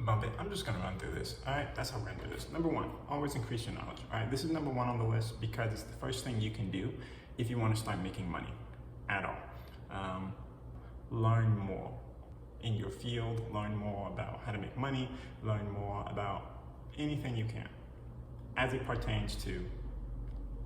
bump it. I'm just gonna run through this. All right, that's how we're gonna do this. Number one, always increase your knowledge. All right, this is number one on the list because it's the first thing you can do if you want to start making money at all. Learn more in your field, learn more about how to make money, learn more about anything you can as it pertains to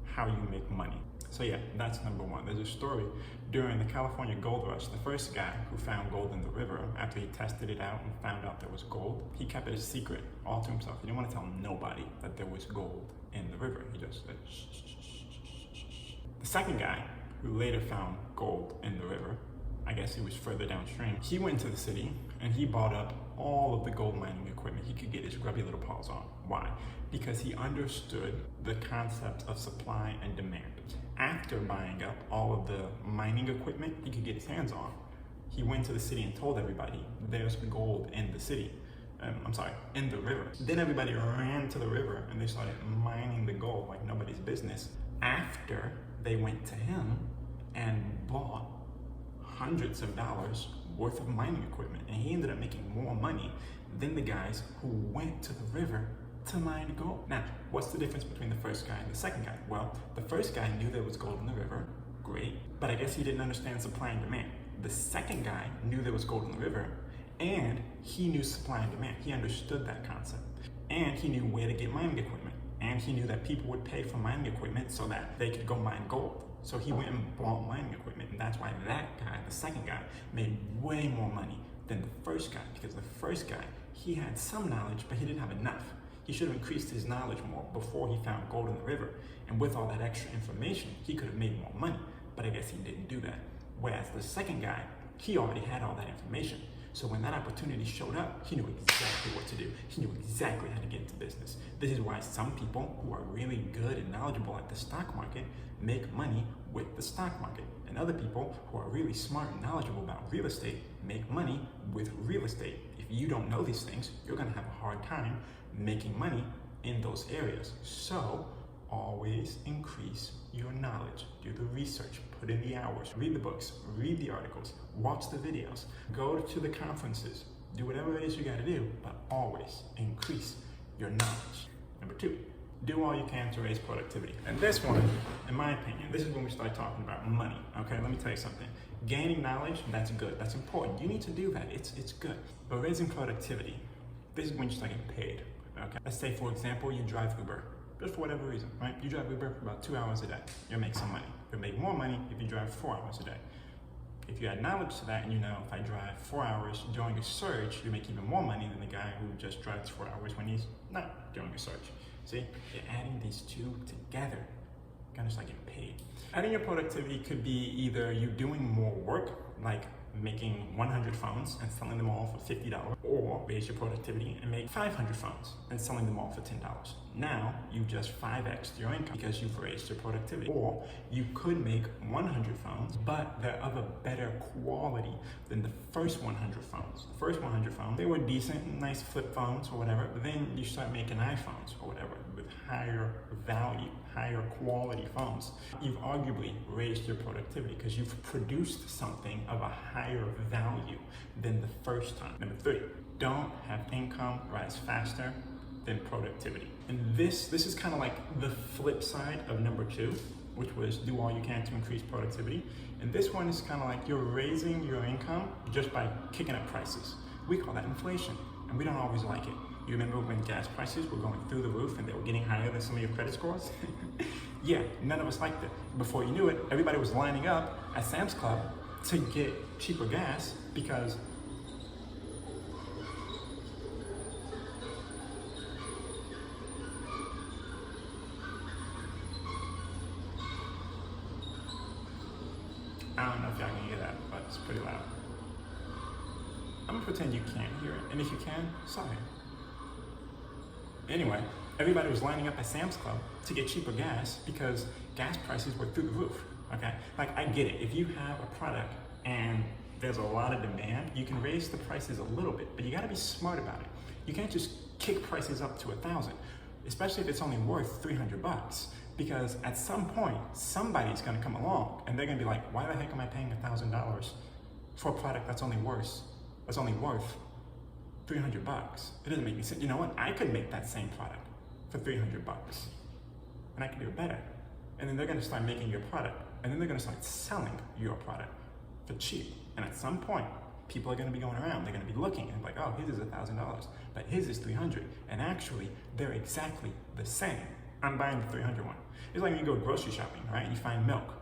how you make money. So yeah, that's number one. There's a story during the California gold rush. The first guy who found gold in the river, after he tested it out and found out there was gold, he kept it a secret all to himself. He didn't want to tell nobody that there was gold in the river. He just said, shh, shh, shh, shh, shh, shh. The second guy, who later found gold in the river, I guess he was further downstream, he went to the city and he bought up all of the gold mining equipment he could get his grubby little paws on. Why? Because he understood the concept of supply and demand. After buying up all of the mining equipment he could get his hands on, he went to the city and told everybody there's gold in the city. In the river. Then everybody ran to the river and they started mining the gold like nobody's business. After they went to him and bought hundreds of dollars worth of mining equipment, and he ended up making more money than the guys who went to the river to mine gold. Now, what's the difference between the first guy and the second guy? Well, the first guy knew there was gold in the river, great, but I guess he didn't understand supply and demand. The second guy knew there was gold in the river, and he knew supply and demand. He understood that concept, and he knew where to get mining equipment, and he knew that people would pay for mining equipment so that they could go mine gold. So he went and bought mining equipment, and that's why that guy, the second guy, made way more money than the first guy, because the first guy, he had some knowledge, but he didn't have enough. He should have increased his knowledge more before he found gold in the river. And with all that extra information, he could have made more money, but I guess he didn't do that. Whereas the second guy, he already had all that information. So when that opportunity showed up, he knew exactly what to do. He knew exactly how to get into business. This is why some people who are really good and knowledgeable at the stock market make money with the stock market. And other people who are really smart and knowledgeable about real estate make money with real estate. If you don't know these things, you're gonna have a hard time making money in those areas. So always increase your knowledge. Do the research, put in the hours, read the books, read the articles, watch the videos, go to the conferences, do whatever it is you gotta do, but always increase your knowledge. Number two, do all you can to raise productivity. And this one, in my opinion, this is when we start talking about money, okay? Let me tell you something. Gaining knowledge, that's good, that's important. You need to do that, it's good. But raising productivity, this is when you start getting paid, okay? Let's say, for example, you drive Uber. Just for whatever reason, right? You drive Uber for about 2 hours a day. You'll make some money. You'll make more money if you drive 4 hours a day. If you add knowledge to that and you know if I drive 4 hours during a surge, you make even more money than the guy who just drives 4 hours when he's not doing a surge. See, you're adding these two together. You're gonna start getting paid. Adding your productivity could be either you doing more work, like making 100 phones and selling them all for $50, or raise your productivity and make 500 phones and selling them all for $10. Now you just 5x'd your income because you've raised your productivity. Or you could make 100 phones, but they're of a better quality than the first 100 phones. The first 100 phones, they were decent, nice flip phones or whatever, but then you start making iPhones or whatever with higher value, higher quality phones. You've arguably raised your productivity because you've produced something of a higher value than the first time. Number three, don't have income rise faster than productivity. And this is kind of like the flip side of number two, which was do all you can to increase productivity. And this one is kind of like you're raising your income just by kicking up prices. We call that inflation, and we don't always like it. You remember when gas prices were going through the roof and they were getting higher than some of your credit scores? Yeah, none of us liked it. Before you knew it, everybody was lining up at Sam's Club to get cheaper gas because I don't know if y'all can hear that, but it's pretty loud. I'm gonna pretend you can't hear it, and if you can, sorry. Anyway, everybody was lining up at Sam's Club to get cheaper gas because gas prices were through the roof, okay? Like, I get it. If you have a product and there's a lot of demand, you can raise the prices a little bit, but you gotta be smart about it. You can't just kick prices up to 1,000, especially if it's only worth 300 bucks. Because at some point, somebody's gonna come along and they're gonna be like, why the heck am I paying $1,000 for a product that's only worth $300. It doesn't make any sense. You know what? I could make that same product for $300 and I can do it better. And then they're gonna start making your product and then they're gonna start selling your product for cheap. And at some point, people are gonna be going around, they're gonna be looking and like, oh, his is $1,000, but his is 300. And actually, they're exactly the same. I'm buying the 300 one. It's like when you go grocery shopping, right? You find milk.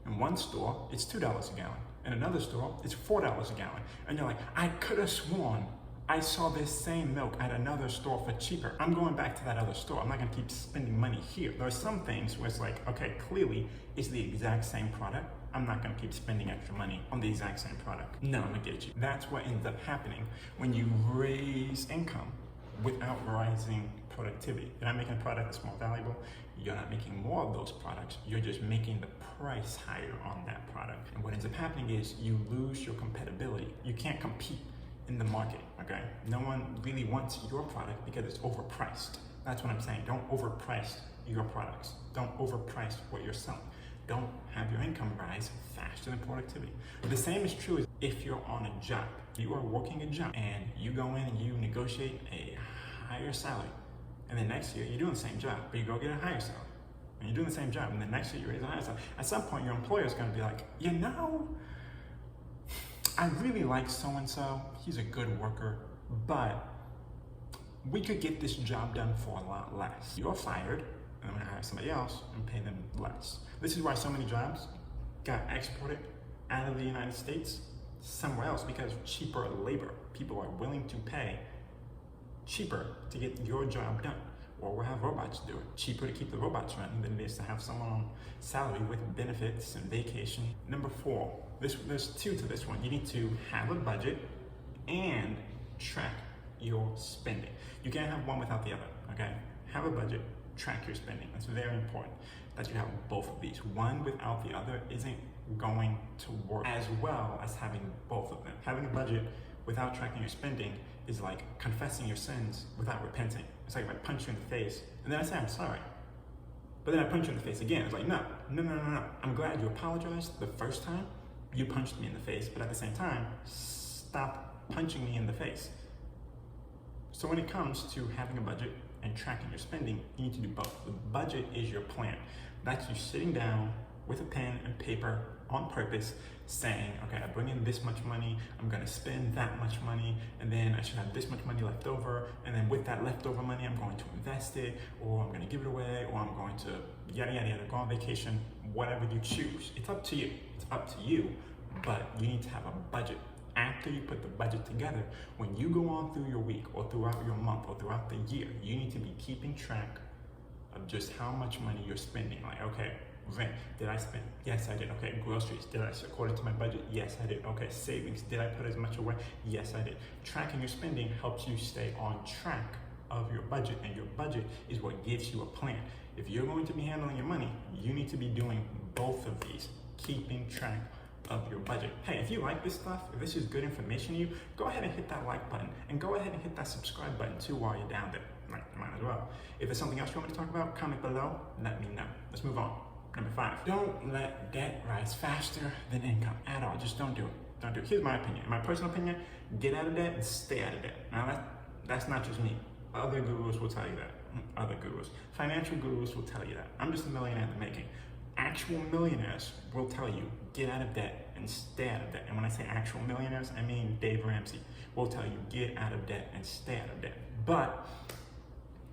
In one store, it's $2 a gallon. In another store, it's $4 a gallon. And you're like, I could have sworn I saw this same milk at another store for cheaper. I'm going back to that other store. I'm not gonna keep spending money here. There are some things where it's like, okay, clearly it's the exact same product. I'm not gonna keep spending extra money on the exact same product. No, I'm gonna get you. That's what ends up happening when you raise income without rising productivity. You're not making a product that's more valuable. You're not making more of those products. You're just making the price higher on that product. And what ends up happening is you lose your compatibility. You can't compete in the market, okay? No one really wants your product because it's overpriced. That's what I'm saying. Don't overprice your products. Don't overprice what you're selling. Don't have your income rise faster than productivity. The same is true if you're on a job. You are working a job and you go in and you negotiate a higher salary. And then next year you're doing the same job, but you go get a higher salary. And you're doing the same job, and then next year you raise a higher salary. At some point your employer is gonna be like, you know, I really like so-and-so, he's a good worker, but we could get this job done for a lot less. You're fired, and I'm gonna hire somebody else and pay them less. This is why so many jobs got exported out of the United States somewhere else, because cheaper labor. People are willing to pay cheaper to get your job done. Or we'll have robots do it. Cheaper to keep the robots running than it is to have someone on salary with benefits and vacation. Number 4, there's 2 to this one. You need to have a budget and track your spending. You can't have one without the other, okay? Have a budget, track your spending. That's very important that you have both of these. One without the other isn't going to work, as well as having both of them. Having a budget without tracking your spending is like confessing your sins without repenting. It's like if I punch you in the face and then I say I'm sorry, but then I punch you in the face again. It's like, no. I'm glad you apologized the first time you punched me in the face, but at the same time, stop punching me in the face. So when it comes to having a budget and tracking your spending, you need to do both. The budget is your plan. That's you sitting down with a pen and paper on purpose, saying, okay, I bring in this much money, I'm gonna spend that much money, and then I should have this much money left over, and then with that leftover money, I'm going to invest it, or I'm gonna give it away, or I'm going to yada, yada, yada, go on vacation, whatever you choose. It's up to you. It's up to you, but you need to have a budget. After you put the budget together, when you go on through your week, or throughout your month, or throughout the year, you need to be keeping track of just how much money you're spending. Like, okay, rent, did I spend? Yes, I did. Okay, groceries, did I, according to my budget? Yes, I did. Okay, savings, did I put as much away? Yes, I did. Tracking your spending helps you stay on track of your budget, and your budget is what gives you a plan. If you're going to be handling your money, you need to be doing both of these, keeping track of your budget. Hey, if you like this stuff, if this is good information to you, go ahead and hit that like button, and go ahead and hit that subscribe button too while you're down there. Might as well. If there's something else you want me to talk about, comment below, let me know. Let's move on. Number 5, don't let debt rise faster than income at all. Just don't do it. Don't do it. Here's my opinion. In my personal opinion, get out of debt and stay out of debt. Now that's not just me. Other gurus will tell you that. Other gurus. Financial gurus will tell you that. I'm just a millionaire in the making. Actual millionaires will tell you, get out of debt and stay out of debt. And when I say actual millionaires, I mean Dave Ramsey will tell you, get out of debt and stay out of debt. But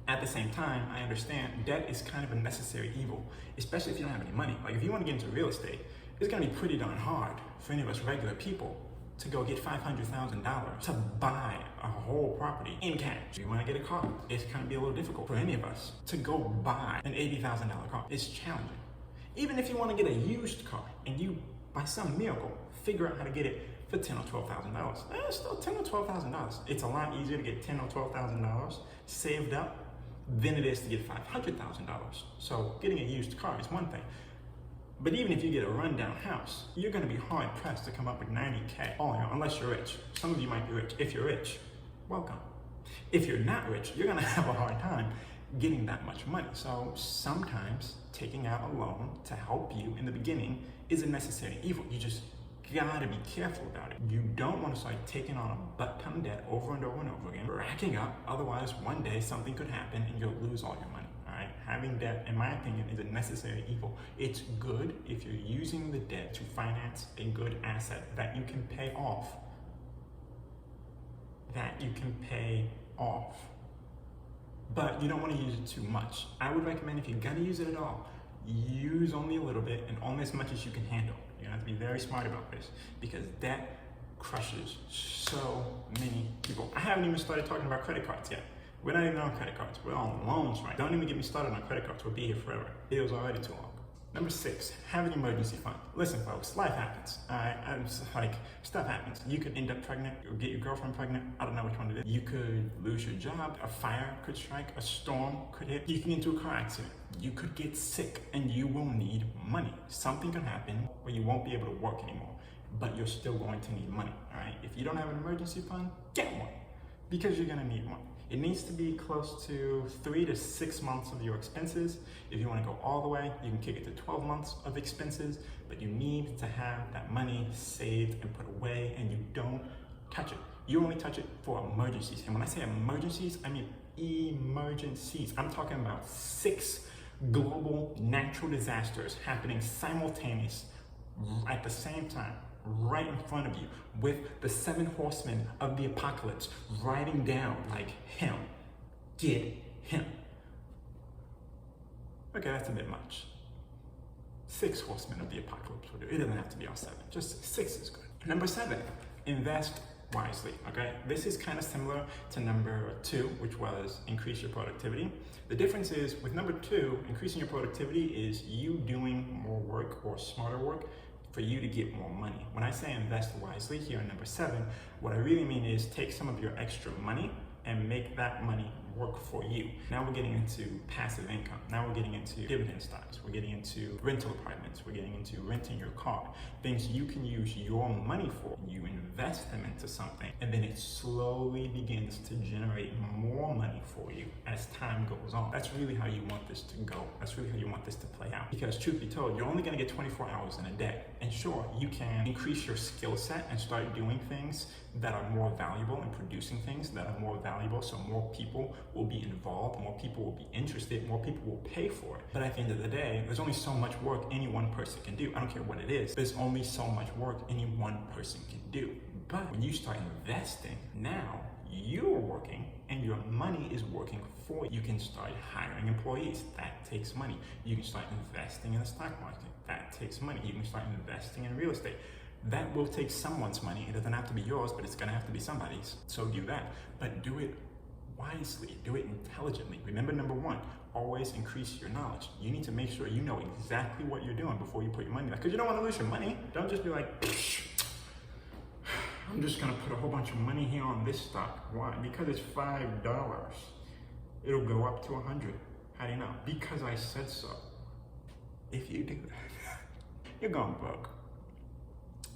at the same time, I understand debt is kind of a necessary evil, especially if you don't have any money. Like if you want to get into real estate, it's gonna be pretty darn hard for any of us regular people to go get $500,000 to buy a whole property in cash. If you want to get a car, it's gonna be a little difficult for any of us to go buy an $80,000 car. It's challenging. Even if you want to get a used car and you, by some miracle, figure out how to get it for $10,000 or $12,000, it's still $10,000 or $12,000. It's a lot easier to get $10,000 or $12,000 saved up than it is to get $500,000. So getting a used car is one thing. But even if you get a rundown house, you're gonna be hard pressed to come up with $90K all in all, unless you're rich. Some of you might be rich. If you're rich, welcome. If you're not rich, you're gonna have a hard time getting that much money. So sometimes taking out a loan to help you in the beginning is a necessary evil. You just gotta be careful about it. You don't want to start taking on a butt-ton of debt over and over and over again, racking up. Otherwise, one day something could happen and you'll lose all your money. All right? Having debt, in my opinion, is a necessary evil. It's good if you're using the debt to finance a good asset that you can pay off. But you don't want to use it too much. I would recommend, if you're gonna use it at all, use only a little bit and only as much as you can handle. You have to be very smart about this, because debt crushes so many people. I haven't even started talking about credit cards yet. We're not even on credit cards. We're on loans, right? Don't even get me started on credit cards. We'll be here forever. It was already too long. Number 6, have an emergency fund. Listen, folks, life happens. All right, stuff happens. You could end up pregnant, or get your girlfriend pregnant. I don't know which one it is. You could lose your job. A fire could strike. A storm could hit. You can get into a car accident. You could get sick, and you will need money. Something could happen where you won't be able to work anymore, but you're still going to need money. All right. If you don't have an emergency fund, get one, because you're gonna need one. It needs to be close to 3 to 6 months of your expenses. If you want to go all the way, you can kick it to 12 months of expenses, but you need to have that money saved and put away, and you don't touch it. You only touch it for emergencies. And when I say emergencies, I mean emergencies. I'm talking about 6 global natural disasters happening simultaneously at the same time, right in front of you, with the 7 horsemen of the apocalypse riding down like him. Get him. Okay, that's a bit much. 6 horsemen of the apocalypse will do. It doesn't have to be all 7. Just 6 is good. Number 7, invest wisely. Okay, this is kind of similar to number 2, which was increase your productivity. The difference is, with number 2, increasing your productivity is you doing more work or smarter work for you to get more money. When I say invest wisely here in number 7, what I really mean is take some of your extra money and make that money work for you. Now we're getting into passive income. Now we're getting into dividend stocks. We're getting into rental apartments. We're getting into renting your car. Things you can use your money for. You invest them into something, and then it slowly begins to generate more money for you as time goes on. That's really how you want this to go. That's really how you want this to play out. Because truth be told, you're only gonna get 24 hours in a day. And sure, you can increase your skill set and start doing things that are more valuable and producing things that are more valuable, so more people will be involved, more people will be interested, more people will pay for it. But at the end of the day, there's only so much work any one person can do. I don't care what it is. There's only so much work any one person can do. But when you start investing, now you're working and your money is working for you. You can start hiring employees. That takes money. You can start investing in the stock market. That takes money. You can start investing in real estate. That will take someone's money. It doesn't have to be yours, but it's gonna have to be somebody's. So do that, but do it wisely, do it intelligently. Remember, number 1, always increase your knowledge. You need to make sure you know exactly what you're doing before you put your money back, because you don't wanna lose your money. Don't just be like, I'm just gonna put a whole bunch of money here on this stock. Why? Because it's $5. It'll go up to 100. How do you know? Because I said so. If you do that, you're going broke.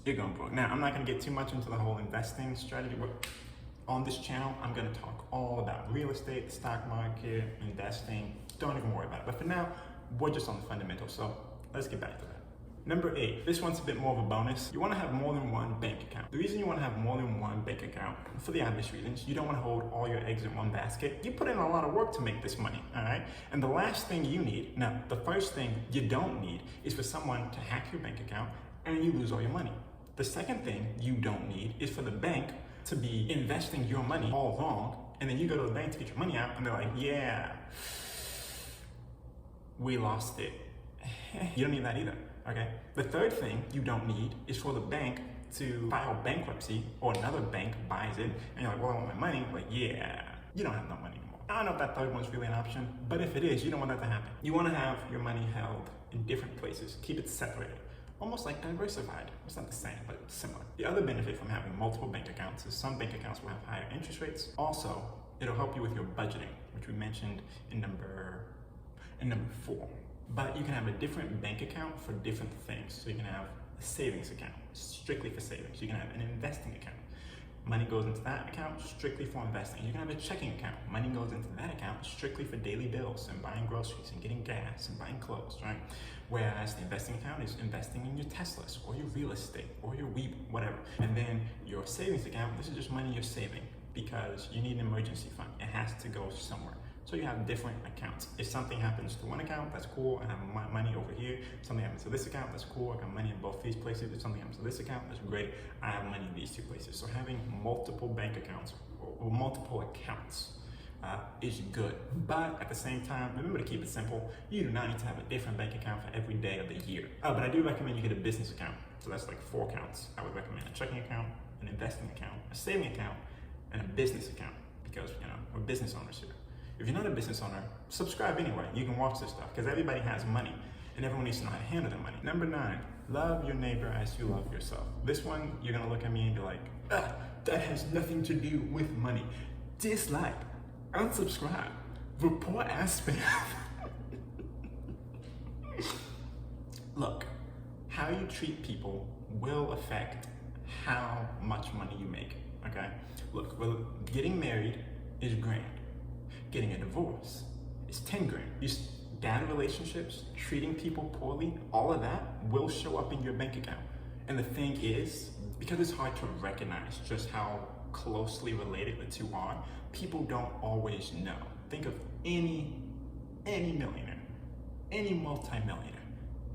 You're going broke. Now, I'm not going to get too much into the whole investing strategy, but on this channel, I'm going to talk all about real estate, the stock market, investing. Don't even worry about it. But for now, we're just on the fundamentals. So let's get back to that. Number 8, this one's a bit more of a bonus. You want to have more than one bank account. The reason you want to have more than one bank account, for the obvious reasons, you don't want to hold all your eggs in one basket. You put in a lot of work to make this money, all right? And the last thing you need, now, the first thing you don't need is for someone to hack your bank account and you lose all your money. The second thing you don't need is for the bank to be investing your money all wrong, and then you go to the bank to get your money out, and they're like, yeah, we lost it. You don't need that either, okay? The third thing you don't need is for the bank to file bankruptcy, or another bank buys it, and you're like, well, I want my money. Like, yeah, you don't have no money anymore. I don't know if that third one's really an option, but if it is, you don't want that to happen. You want to have your money held in different places. Keep it separated. Almost like diversified. It's not the same, but similar. The other benefit from having multiple bank accounts is some bank accounts will have higher interest rates. Also, it'll help you with your budgeting, which we mentioned in number 4. But you can have a different bank account for different things. So you can have a savings account, strictly for savings. You can have an investing account. Money goes into that account strictly for investing. You can have a checking account. Money goes into that account strictly for daily bills and buying groceries and getting gas and buying clothes, right? Whereas the investing account is investing in your Teslas or your real estate or your Weeb, whatever. And then your savings account, this is just money you're saving because you need an emergency fund. It has to go somewhere. So you have different accounts. If something happens to one account, that's cool. I have my money over here. If something happens to this account, that's cool. I got money in both these places. If something happens to this account, that's great. I have money in these two places. So having multiple bank accounts or multiple accounts is good. But at the same time, remember to keep it simple. You do not need to have a different bank account for every day of the year. But I do recommend you get a business account. So that's like 4 accounts. I would recommend a checking account, an investing account, a saving account, and a business account because, we're business owners here. If you're not a business owner, subscribe anyway. You can watch this stuff because everybody has money and everyone needs to know how to handle their money. Number 9, love your neighbor as you love yourself. This one, you're gonna look at me and be like, that has nothing to do with money. Dislike, unsubscribe, report as spam. Look, how you treat people will affect how much money you make, okay? Look, getting married is grand. Getting a divorce is 10 grand. These bad relationships, treating people poorly, all of that will show up in your bank account. And the thing is, because it's hard to recognize just how closely related the two are, people don't always know. Think of any millionaire, any multimillionaire,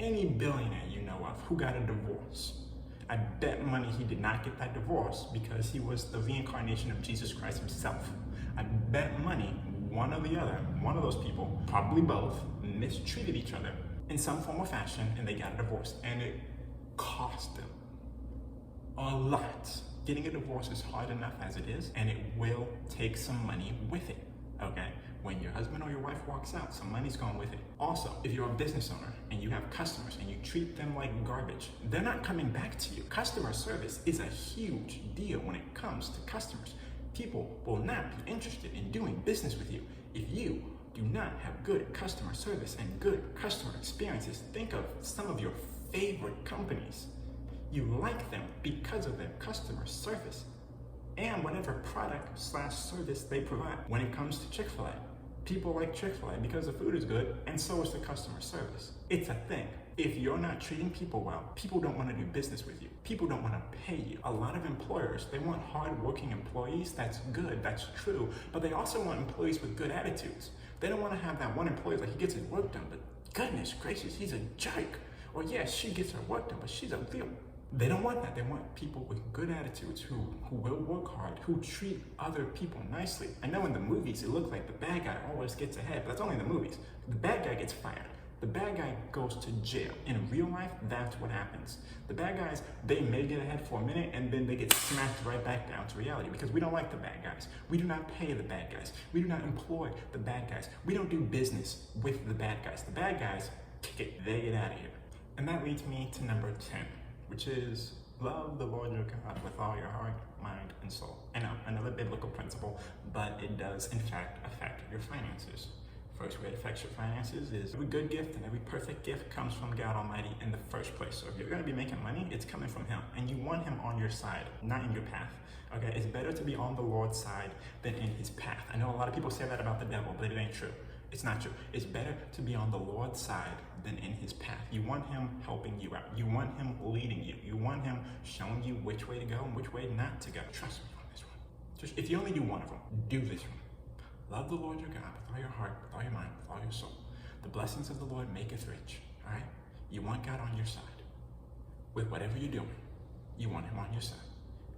any billionaire you know of who got a divorce. I bet money he did not get that divorce because he was the reincarnation of Jesus Christ himself. I bet money one or the other, one of those people, probably both, mistreated each other in some form or fashion and they got a divorce. And it cost them a lot. Getting a divorce is hard enough as it is, and it will take some money with it, okay? When your husband or your wife walks out, some money's gone with it. Also, if you're a business owner and you have customers and you treat them like garbage, they're not coming back to you. Customer service is a huge deal when it comes to customers. People will not be interested in doing business with you if you do not have good customer service and good customer experiences. Think of some of your favorite companies. You like them because of their customer service and whatever product/service they provide. When it comes to Chick-fil-A, people like Chick-fil-A because the food is good and so is the customer service. It's a thing. If you're not treating people well, people don't want to do business with you. People don't want to pay you. A lot of employers, they want hard-working employees. That's good, that's true. But they also want employees with good attitudes. They don't want to have that one employee like he gets his work done, but goodness gracious, he's a jerk. Or yes, she gets her work done, but she's a real. They don't want that. They want people with good attitudes who will work hard, who treat other people nicely. I know in the movies it looks like the bad guy always gets ahead, but that's only in the movies. The bad guy gets fired. The bad guy goes to jail. In real life, that's what happens. The bad guys, they may get ahead for a minute and then they get smacked right back down to reality because we don't like the bad guys. We do not pay the bad guys. We do not employ the bad guys. We don't do business with the bad guys. The bad guys, kick it, they get out of here. And that leads me to number 10, which is love the Lord your God with all your heart, mind, and soul. I know, another biblical principle, but it does in fact affect your finances. First way it affects your finances is every good gift and every perfect gift comes from God Almighty in the first place. So if you're going to be making money, it's coming from Him. And you want Him on your side, not in your path. Okay, it's better to be on the Lord's side than in His path. I know a lot of people say that about the devil, but it ain't true. It's not true. It's better to be on the Lord's side than in His path. You want Him helping you out. You want Him leading you. You want Him showing you which way to go and which way not to go. Trust me on this one. Just if you only do one of them, do this one. Love the Lord your God with all your heart, with all your mind, with all your soul. The blessings of the Lord maketh rich, all right? You want God on your side. With whatever you're doing, you want Him on your side,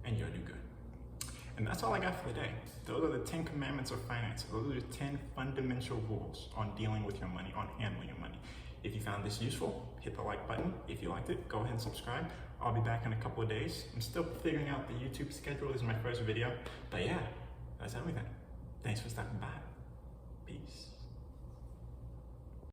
and you'll do good. And that's all I got for today. Those are the 10 commandments of finance. Those are the 10 fundamental rules on dealing with your money, on handling your money. If you found this useful, hit the like button. If you liked it, go ahead and subscribe. I'll be back in a couple of days. I'm still figuring out the YouTube schedule. This is my first video. But yeah, that's everything. Thanks for stopping by. Peace.